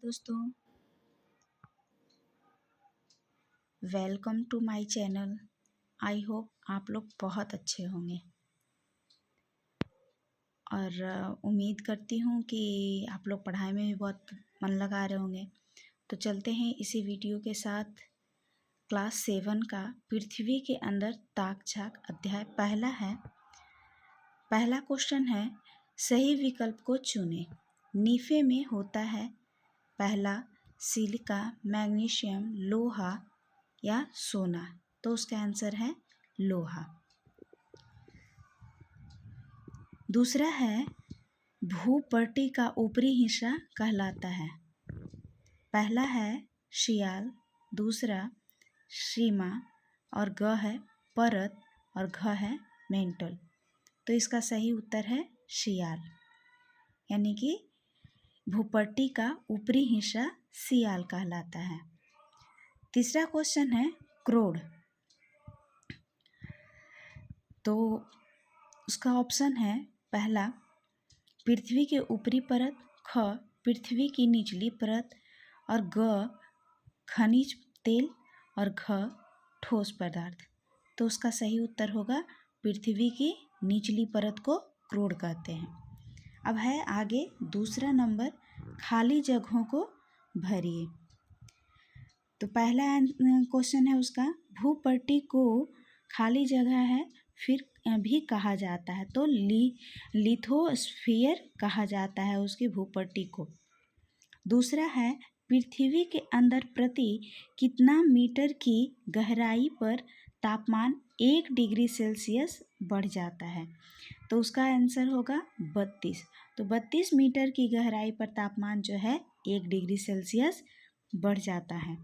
दोस्तों, welcome to my channel. I hope आप लोग बहुत अच्छे होंगे और उम्मीद करती हूँ कि आप लोग पढ़ाई में भी बहुत मन लगा रहे होंगे। तो चलते हैं इसी वीडियो के साथ। क्लास 7 का पृथ्वी के अंदर ताक झांक अध्याय पहला है। पहला क्वेश्चन है, सही विकल्प को चुनें। नीफे में होता है पहला सिलिका, मैग्नीशियम, लोहा या सोना। तो उसका आंसर है लोहा। दूसरा है, भूपट्टी का ऊपरी हिस्सा कहलाता है। पहला है शियाल, दूसरा सीमा और ग है परत और घ है मेंटल। तो इसका सही उत्तर है शियाल, यानी कि भूपट्टी का ऊपरी हिस्सा सियाल कहलाता है। तीसरा क्वेश्चन है क्रोड। तो उसका ऑप्शन है पहला पृथ्वी के ऊपरी परत, ख पृथ्वी की निचली परत और ग खनिज तेल और घ ठोस पदार्थ। तो उसका सही उत्तर होगा पृथ्वी की निचली परत को क्रोड कहते हैं। अब है आगे दूसरा नंबर, खाली जगहों को भरिए। तो पहला क्वेश्चन है उसका, भूपट्टी को खाली जगह है फिर भी कहा जाता है। तो लिथोस्फीयर कहा जाता है उसकी भूपट्टी को। दूसरा है, पृथ्वी के अंदर प्रति कितना मीटर की गहराई पर तापमान 1 डिग्री सेल्सियस बढ़ जाता है। तो उसका आंसर होगा 32। तो 32 मीटर की गहराई पर तापमान जो है 1 डिग्री सेल्सियस बढ़ जाता है।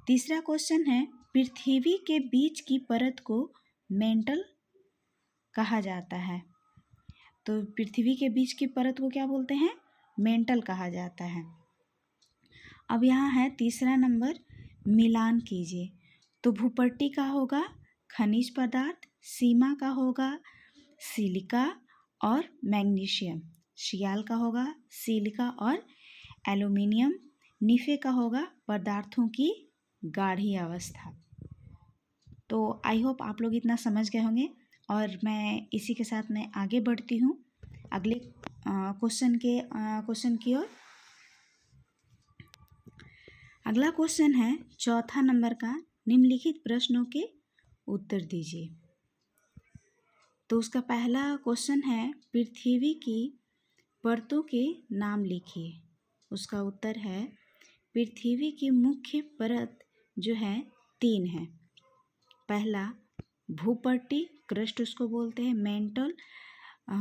तीसरा क्वेश्चन है, पृथ्वी के बीच की परत को मेंटल कहा जाता है। तो पृथ्वी के बीच की परत को क्या बोलते हैं? मेंटल कहा जाता है। अब यहाँ है तीसरा नंबर, मिलान कीजिए। तो भूपट्टी का होगा खनिज पदार्थ, सीमा का होगा सिलिका और मैग्नीशियम, शियाल का होगा सिलिका और एल्यूमिनियम, नीफे का होगा पदार्थों की गाढ़ी अवस्था। तो आई होप आप लोग इतना समझ गए होंगे और मैं इसी के साथ मैं आगे बढ़ती हूँ अगले क्वेश्चन की ओर। अगला क्वेश्चन है चौथा नंबर का, निम्नलिखित प्रश्नों के उत्तर दीजिए। तो उसका पहला क्वेश्चन है, पृथ्वी की परतों के नाम लिखिए। उसका उत्तर है, पृथ्वी की मुख्य परत जो है 3 है। पहला भूपट्टी, क्रस्ट उसको बोलते हैं, मेंटल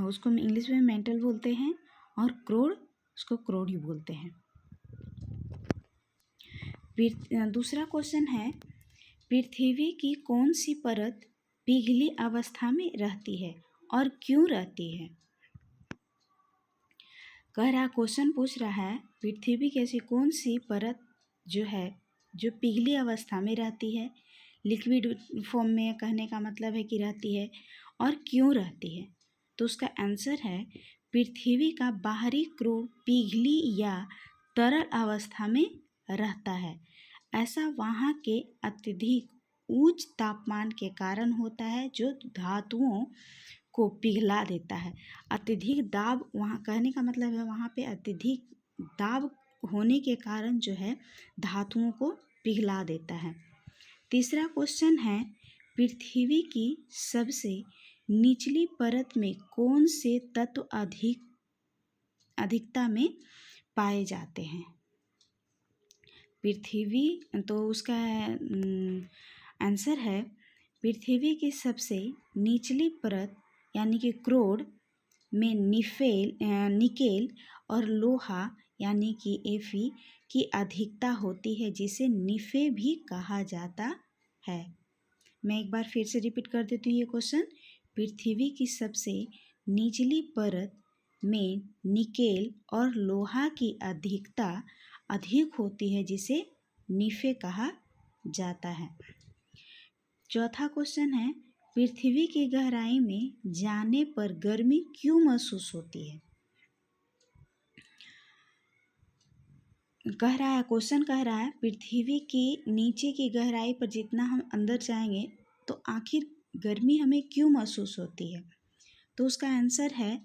उसको इंग्लिश में मेंटल बोलते हैं, और क्रोड उसको क्रोड ही बोलते हैं। दूसरा क्वेश्चन है, पृथ्वी की कौन सी परत पिघली अवस्था में रहती है और क्यों रहती है? कह रहा क्वेश्चन पूछ रहा है, पृथ्वी की ऐसी कौन सी परत जो है जो पिघली अवस्था में रहती है, लिक्विड फॉर्म में कहने का मतलब है कि रहती है, और क्यों रहती है? तो उसका आंसर है, पृथ्वी का बाहरी क्रोड पिघली या तरल अवस्था में रहता है। ऐसा वहाँ के अत्यधिक उच्च तापमान के कारण होता है जो धातुओं को पिघला देता है। अत्यधिक दाब, वहाँ कहने का मतलब है वहाँ पे अत्यधिक दाब होने के कारण जो है धातुओं को पिघला देता है। तीसरा क्वेश्चन है, पृथ्वी की सबसे निचली परत में कौन से तत्व अधिकता में पाए जाते हैं? पृथ्वी, तो उसका आंसर है, पृथ्वी की सबसे निचली परत यानी कि क्रोड में निकेल और लोहा यानी कि एफी की अधिकता होती है, जिसे निफे भी कहा जाता है। मैं एक बार फिर से रिपीट कर देती हूँ ये क्वेश्चन। पृथ्वी की सबसे निचली परत में निकेल और लोहा की अधिकता अधिक होती है, जिसे निफे कहा जाता है। चौथा क्वेश्चन है, पृथ्वी की गहराई में जाने पर गर्मी क्यों महसूस होती है? कह रहा है, क्वेश्चन कह रहा है पृथ्वी की नीचे की गहराई पर जितना हम अंदर जाएंगे तो आखिर गर्मी हमें क्यों महसूस होती है। तो उसका आंसर है,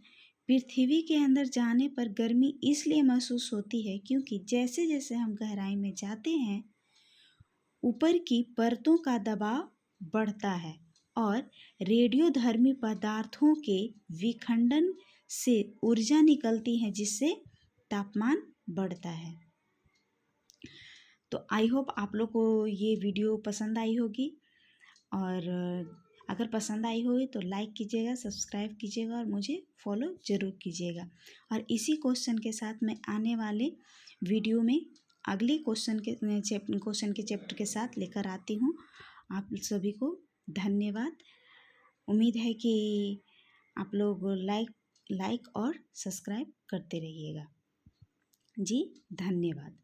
पृथ्वी के अंदर जाने पर गर्मी इसलिए महसूस होती है क्योंकि जैसे जैसे हम गहराई में जाते हैं ऊपर की परतों का दबाव बढ़ता है और रेडियोधर्मी पदार्थों के विखंडन से ऊर्जा निकलती है जिससे तापमान बढ़ता है। तो आई होप आप लोग को ये वीडियो पसंद आई होगी, और अगर पसंद आई होगी तो लाइक कीजिएगा, सब्सक्राइब कीजिएगा और मुझे फॉलो ज़रूर कीजिएगा। और इसी क्वेश्चन के साथ मैं आने वाले वीडियो में अगले क्वेश्चन के चैप्टर के साथ लेकर आती हूँ। आप सभी को धन्यवाद। उम्मीद है कि आप लोग लाइक और सब्सक्राइब करते रहिएगा। जी धन्यवाद।